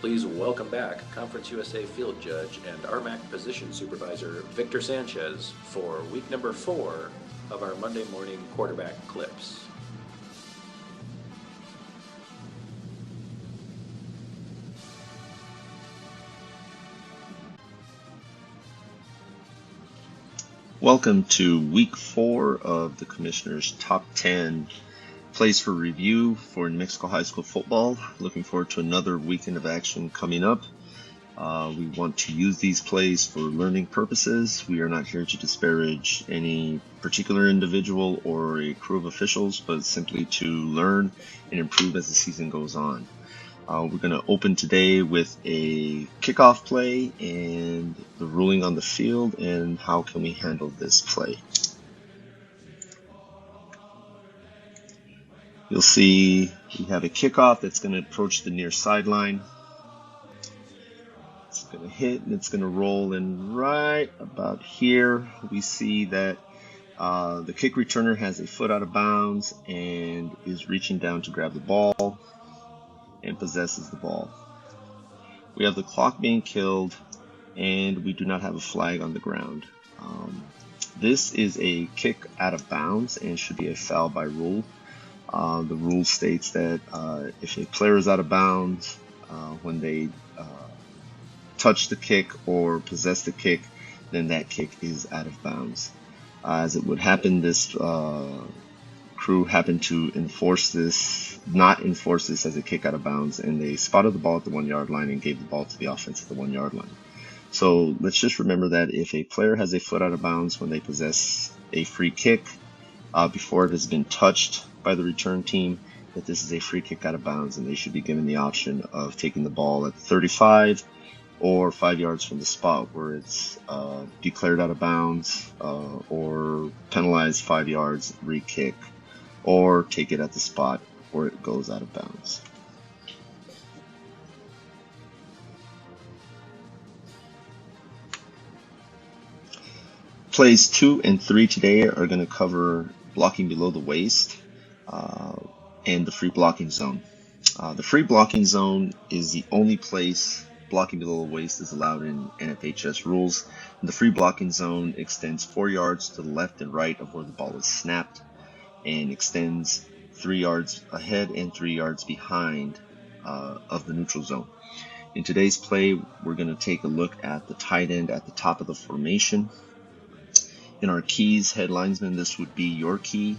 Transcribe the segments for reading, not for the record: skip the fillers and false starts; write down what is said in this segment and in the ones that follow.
Please welcome back Conference USA Field Judge and RMAC Position Supervisor Victor Sanchez for week number 4 of our Monday morning quarterback clips. Welcome to week 4 of the Commissioner's Top 10 plays for review for New Mexico High School football. Looking forward to another weekend of action coming up. We want to use these plays for learning purposes. We are not here to disparage any particular individual or a crew of officials, but simply to learn and improve as the season goes on. We're going to open today with a kickoff play and the ruling on the field and how can we handle this play. You'll see we have a kickoff that's going to approach the near sideline. It's going to hit and it's going to roll, and right about here we see that the kick returner has a foot out of bounds and is reaching down to grab the ball and possesses the ball. We have the clock being killed and we do not have a flag on the ground. This is a kick out of bounds and should be a foul by rule. The rule states that if a player is out of bounds when they touch the kick or possess the kick, then that kick is out of bounds. As it would happen, this crew happened to not enforce this as a kick out of bounds, and they spotted the ball at the 1 yard line and gave the ball to the offense at the 1 yard line. So let's just remember that if a player has a foot out of bounds when they possess a free kick before it has been touched by the return team, that this is a free kick out of bounds and they should be given the option of taking the ball at 35 or 5 yards from the spot where it's declared out of bounds, or penalized 5 yards, re-kick, or take it at the spot where it goes out of bounds. Plays 2 and 3 today are going to cover blocking below the waist and the free blocking zone. The free blocking zone is the only place blocking below the waist is allowed in NFHS rules. The free blocking zone extends 4 yards to the left and right of where the ball is snapped and extends 3 yards ahead and 3 yards behind of the neutral zone. In today's play, we're going to take a look at the tight end at the top of the formation. In our keys, head linesman, this would be your key.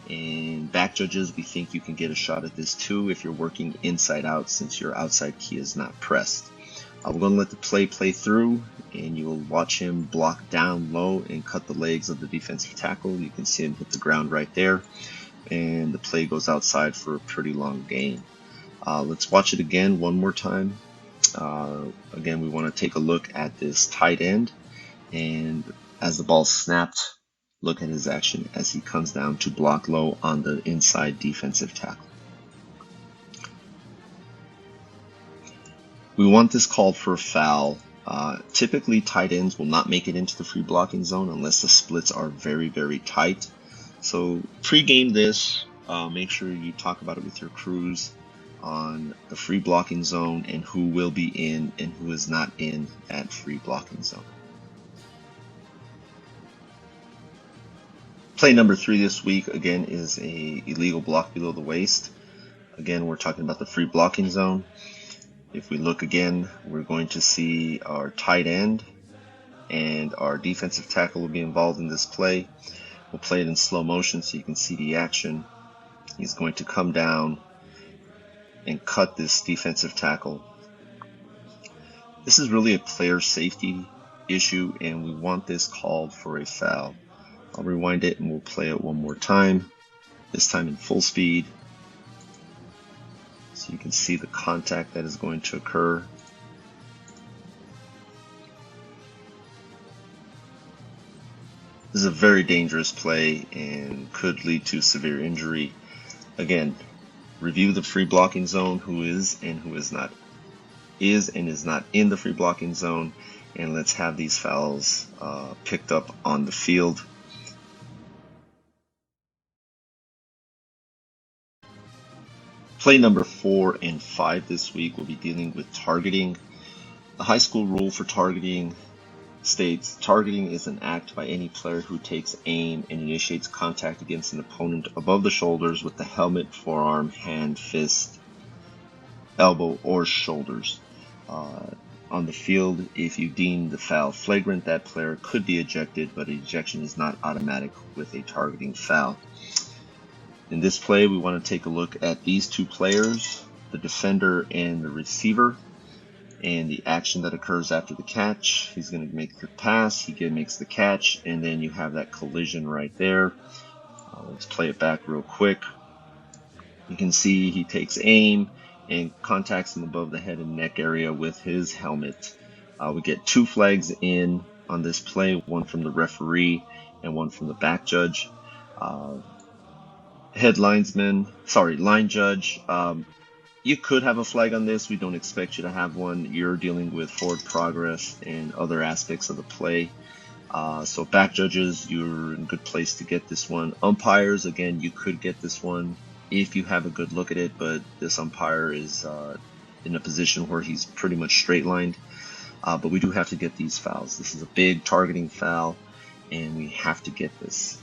And back judges, we think you can get a shot at this too if you're working inside out, since your outside key is not pressed. We're going to let the play through, and you will watch him block down low and cut the legs of the defensive tackle. You can see him hit the ground right there, and the play goes outside for a pretty long gain. Let's watch it again one more time. Again, we want to take a look at this tight end, and as the ball snapped, look at his action as he comes down to block low on the inside defensive tackle. We want this called for a foul. Typically, tight ends will not make it into the free blocking zone unless the splits are very, very tight. So pre-game this, make sure you talk about it with your crews on the free blocking zone and who will be in and who is not in that free blocking zone. Play number 3 this week, again, is a illegal block below the waist. Again, we're talking about the free blocking zone. If we look again, we're going to see our tight end and our defensive tackle will be involved in this play. We'll play it in slow motion so you can see the action. He's going to come down and cut this defensive tackle. This is really a player safety issue, and we want this called for a foul. I'll rewind it and we'll play it one more time, this time in full speed, so you can see the contact that is going to occur. This is a very dangerous play and could lead to severe injury. Again, review the free blocking zone, who is and who is not in the free blocking zone, and let's have these fouls picked up on the field. Play number 4 and 5 this week will be dealing with targeting. The high school rule for targeting states, targeting is an act by any player who takes aim and initiates contact against an opponent above the shoulders with the helmet, forearm, hand, fist, elbow, or shoulders. On the field, if you deem the foul flagrant, that player could be ejected, but ejection is not automatic with a targeting foul. In this play, we want to take a look at these two players, the defender and the receiver, and the action that occurs after the catch. He's going to make the pass, he makes the catch, and then you have that collision right there. Let's play it back real quick. You can see he takes aim and contacts him above the head and neck area with his helmet. We get 2 flags in on this play, one from the referee and one from the back judge. Line judge, you could have a flag on this. We don't expect you to have one. You're dealing with forward progress and other aspects of the play. So back judges, you're in a good place to get this one. Umpires, again, you could get this one if you have a good look at it, but this umpire is in a position where he's pretty much straight lined. But we do have to get these fouls. This is a big targeting foul, and we have to get this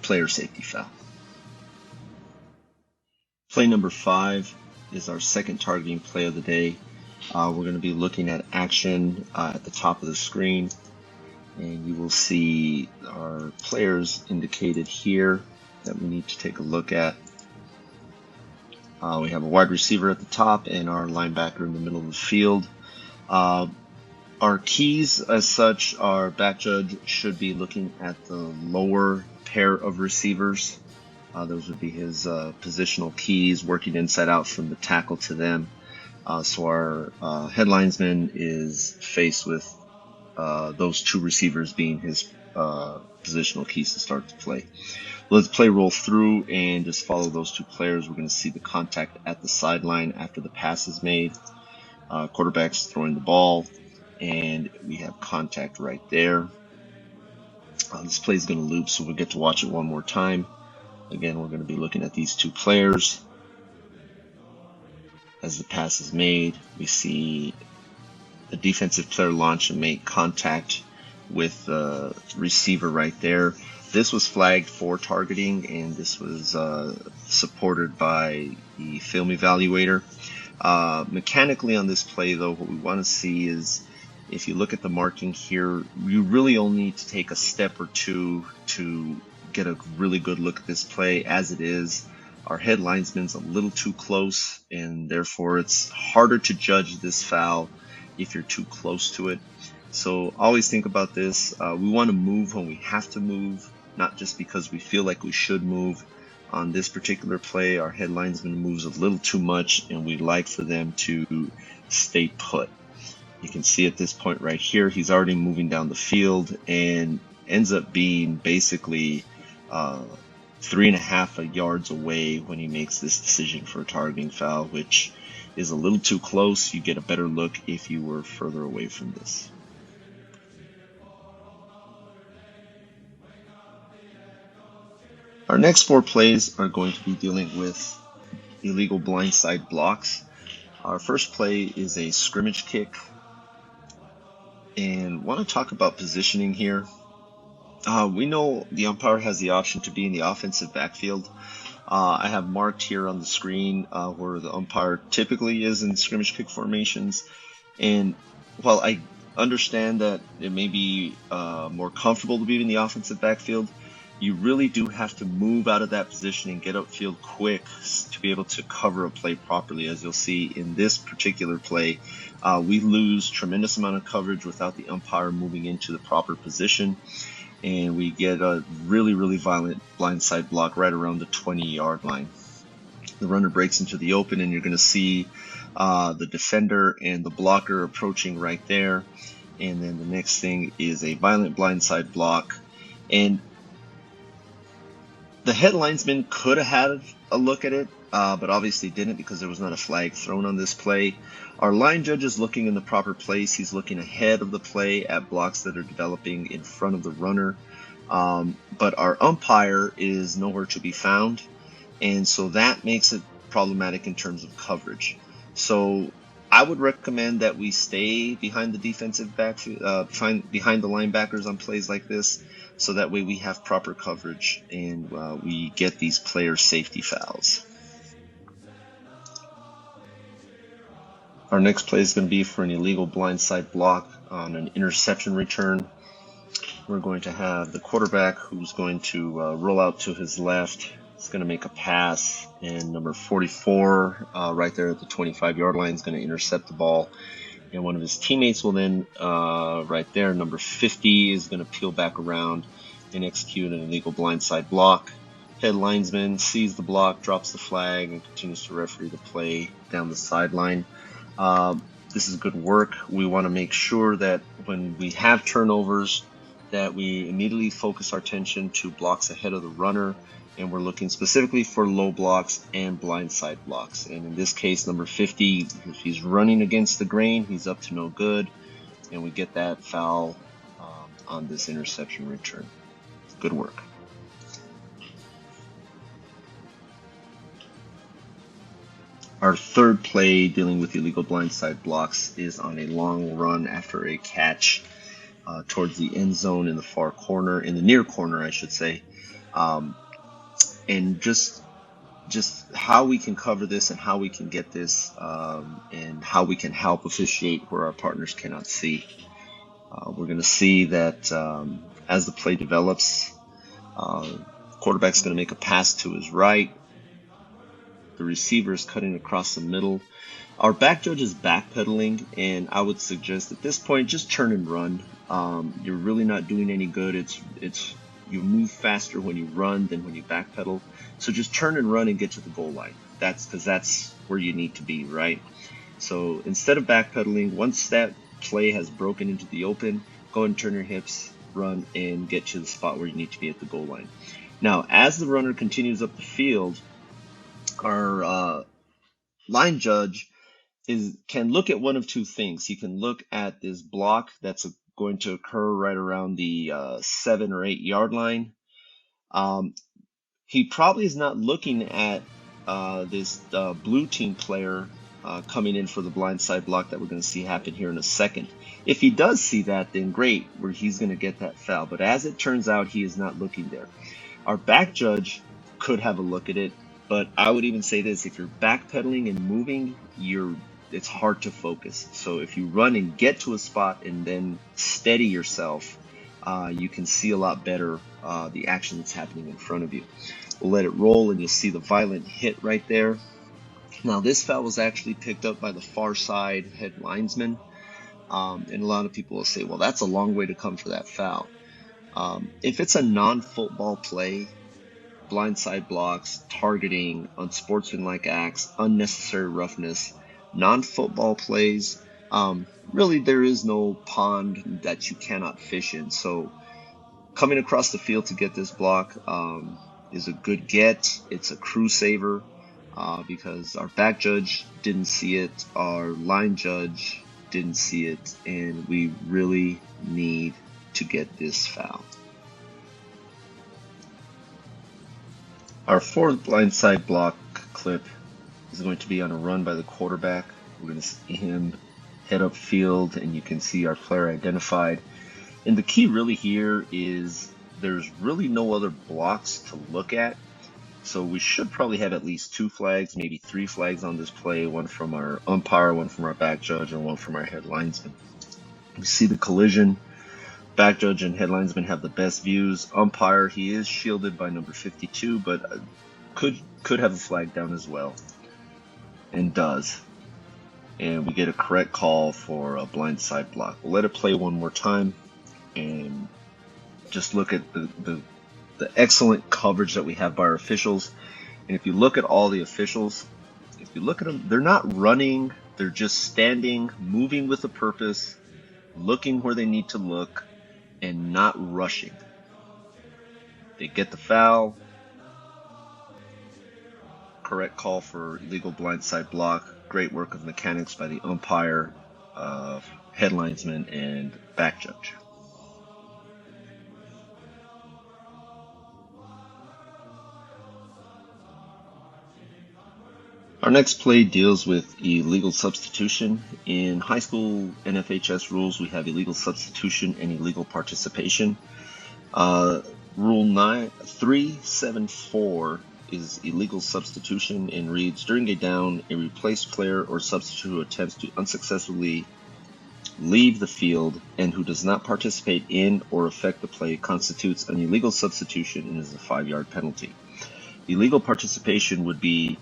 player safety foul. Play number 5 is our second targeting play of the day. We're going to be looking at action at the top of the screen, and you will see our players indicated here that we need to take a look at. We have a wide receiver at the top and our linebacker in the middle of the field. Our keys as such, our back judge should be looking at the lower pair of receivers. Those would be his positional keys, working inside out from the tackle to them. So our head linesman is faced with those 2 receivers being his positional keys to start the play. Let's play roll through and just follow those 2 players. We're going to see the contact at the sideline after the pass is made. Quarterback's throwing the ball, and we have contact right there. This play is going to loop, so we'll get to watch it one more time. Again, we're going to be looking at these 2 players. As the pass is made, we see the defensive player launch and make contact with the receiver right there. This was flagged for targeting, and this was supported by the film evaluator. Mechanically on this play, though, what we want to see is, if you look at the marking here, you really only need to take a step or 2 to get a really good look at this play. As it is, our head linesman's a little too close, and therefore it's harder to judge this foul if you're too close to it. So always think about this. We want to move when we have to move, not just because we feel like we should move. On this particular play, our head linesman moves a little too much, and we'd like for them to stay put. You can see at this point right here, he's already moving down the field and ends up being basically 3.5 yards away when he makes this decision for a targeting foul, which is a little too close. You get a better look if you were further away from this. Our next 4 plays are going to be dealing with illegal blindside blocks. Our first play is a scrimmage kick, and want to talk about positioning here. We know the umpire has the option to be in the offensive backfield. I have marked here on the screen where the umpire typically is in scrimmage kick formations, and while I understand that it may be more comfortable to be in the offensive backfield, you really do have to move out of that position and get upfield quick to be able to cover a play properly. As you'll see in this particular play, we lose tremendous amount of coverage without the umpire moving into the proper position, and we get a really, really violent blindside block right around the 20-yard line. The runner breaks into the open, and you're going to see the defender and the blocker approaching right there. And then the next thing is a violent blindside block. And the head linesman could have had a look at it, but obviously didn't because there was not a flag thrown on this play. Our line judge is looking in the proper place. He's looking ahead of the play at blocks that are developing in front of the runner. But our umpire is nowhere to be found. and so that makes it problematic in terms of coverage. So I would recommend that we stay behind the defensive back, behind the linebackers on plays like this, so that way we have proper coverage and we get these player safety fouls. Our next play is going to be for an illegal blindside block on an interception return. We're going to have the quarterback who's going to roll out to his left. He's going to make a pass, and number 44 right there at the 25-yard line is going to intercept the ball. And one of his teammates will then, right there, number 50, is going to peel back around and execute an illegal blindside block. Head linesman sees the block, drops the flag, and continues to referee the play down the sideline. This is good work. We want to make sure that when we have turnovers, that we immediately focus our attention to blocks ahead of the runner, and we're looking specifically for low blocks and blindside blocks. And in this case, number 50, if he's running against the grain, he's up to no good, and we get that foul on this interception return. Good work. Our third play dealing with illegal blindside blocks is on a long run after a catch towards the end zone in the far corner, in the near corner, I should say. And just how we can cover this and how we can get this and how we can help officiate where our partners cannot see. We're going to see that as the play develops, quarterback's going to make a pass to his right. The receiver is cutting across the middle. Our back judge is backpedaling, and I would suggest at this point just turn and run. You're really not doing any good. It's you move faster when you run than when you backpedal. So just turn and run and get to the goal line. That's where you need to be, right? So instead of backpedaling, once that play has broken into the open, go and turn your hips, run, and get to the spot where you need to be at the goal line. Now, as the runner continues up the field, our line judge can look at one of two things. He can look at this block that's going to occur right around the 7 or 8 yard line. He probably is not looking at this blue team player coming in for the blindside block that we're going to see happen here in a second. If he does see that, then great, where he's going to get that foul. But as it turns out, he is not looking there. Our back judge could have a look at it, but I would even say this: if you're backpedaling and moving, it's hard to focus. So if you run and get to a spot and then steady yourself, you can see a lot better the action that's happening in front of you. We'll let it roll, and you'll see the violent hit right there. Now, this foul was actually picked up by the far side head linesman, and a lot of people will say, well, that's a long way to come for that foul. If it's a non-football play, blindside blocks, targeting, unsportsmanlike acts, unnecessary roughness, non-football plays, really there is no pond that you cannot fish in. So coming across the field to get this block is a good get. It's a crew saver because our back judge didn't see it, our line judge didn't see it, and we really need to get this foul. Our fourth blindside block clip is going to be on a run by the quarterback. We're going to see him head up field, and you can see our player identified. And the key really here is there's really no other blocks to look at. So we should probably have at least 2 flags, maybe 3 flags on this play, one from our umpire, one from our back judge, and one from our head linesman. We see the collision. Back judge and head linesman have the best views. Umpire, he is shielded by number 52, but could have a flag down as well, and does. And we get a correct call for a blindside block. We'll let it play one more time and just look at the excellent coverage that we have by our officials. And if you look at all the officials, if you look at them, they're not running, they're just standing, moving with a purpose, looking where they need to look, and not rushing. They get the foul. Correct call for illegal blindside block. Great work of mechanics by the umpire, head linesman, and back judge. Our next play deals with illegal substitution. In high school NFHS rules, we have illegal substitution and illegal participation. Rule 374 is illegal substitution and reads, during a down, a replaced player or substitute who attempts to unsuccessfully leave the field and who does not participate in or affect the play constitutes an illegal substitution and is a 5-yard penalty. Illegal participation would be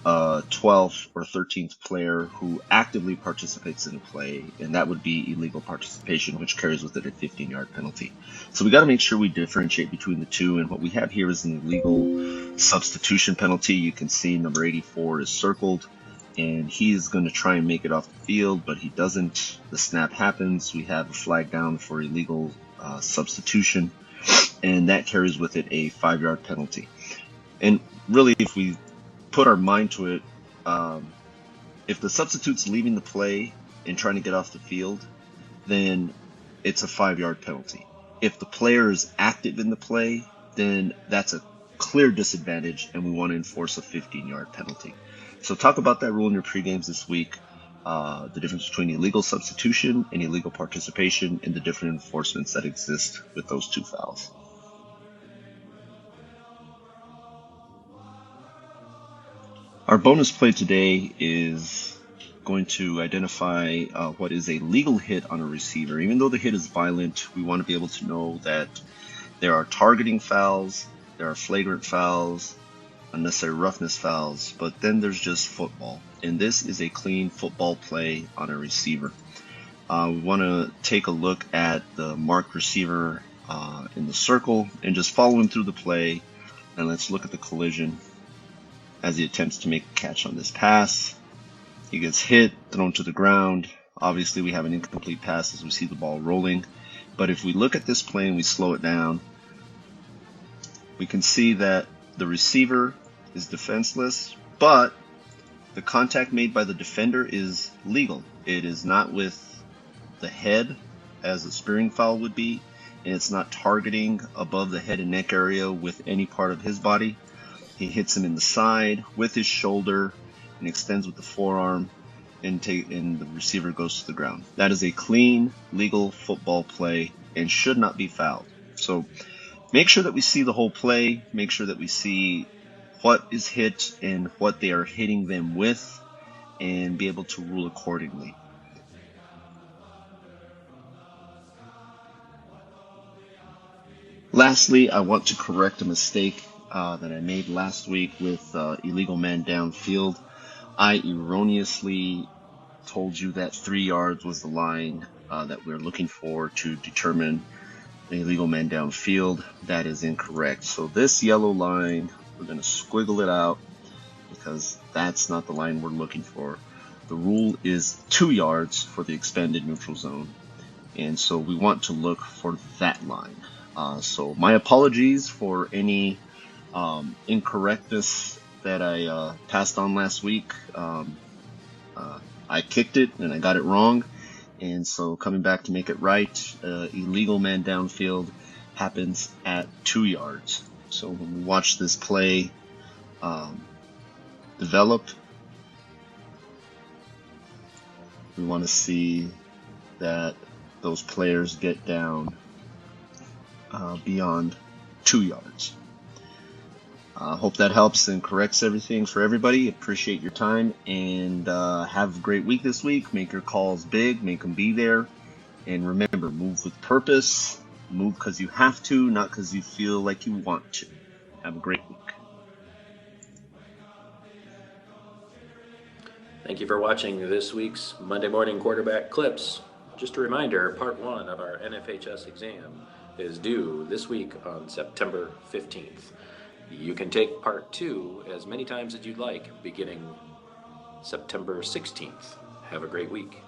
a 12th or 13th player who actively participates in a play, and that would be illegal participation, which carries with it a 15-yard penalty. So we got to make sure we differentiate between the two, and what we have here is an illegal substitution penalty. You can see number 84 is circled, and he is going to try and make it off the field, but he doesn't. The snap happens. We have a flag down for illegal substitution, and that carries with it a 5-yard penalty. And really, if we put our mind to it, if the substitute's leaving the play and trying to get off the field, then it's a 5-yard penalty. If the player is active in the play, then that's a clear disadvantage, and we want to enforce a 15-yard penalty. So talk about that rule in your pre-games this week, the difference between illegal substitution and illegal participation, and the different enforcements that exist with those two fouls. Our bonus play today is going to identify what is a legal hit on a receiver. Even though the hit is violent, we want to be able to know that there are targeting fouls, there are flagrant fouls, unnecessary roughness fouls, but then there's just football. And this is a clean football play on a receiver. We want to take a look at the marked receiver in the circle and just follow him through the play. And let's look at the collision as he attempts to make a catch on this pass. He gets hit, thrown to the ground. Obviously, we have an incomplete pass as we see the ball rolling. But if we look at this play and we slow it down, we can see that the receiver is defenseless, but the contact made by the defender is legal. It is not with the head, as a spearing foul would be, and it's not targeting above the head and neck area with any part of his body. He hits him in the side with his shoulder and extends with the forearm, and the receiver goes to the ground. That is a clean, legal football play and should not be fouled. So make sure that we see the whole play, make sure that we see what is hit and what they are hitting them with, and be able to rule accordingly. Lastly, I want to correct a mistake that I made last week with illegal man downfield. I erroneously told you that 3 yards was the line that we're looking for to determine an illegal man downfield. That is incorrect. So this yellow line, we're going to squiggle it out because that's not the line we're looking for. The rule is 2 yards for the expanded neutral zone, and so we want to look for that line. So my apologies for any incorrectness that I passed on last week. I kicked it and I got it wrong, and so coming back to make it right, illegal man downfield happens at 2 yards. So when we watch this play develop, we want to see that those players get down beyond 2 yards. Hope that helps and corrects everything for everybody. Appreciate your time, and have a great week this week. Make your calls big, make them be there, and remember, move with purpose. Move because you have to, not because you feel like you want to. Have a great week. Thank you for watching this week's Monday Morning Quarterback Clips. Just a reminder, Part 1 of our NFHS exam is due this week on September 15th. You can take Part 2 as many times as you'd like, beginning September 16th. Have a great week.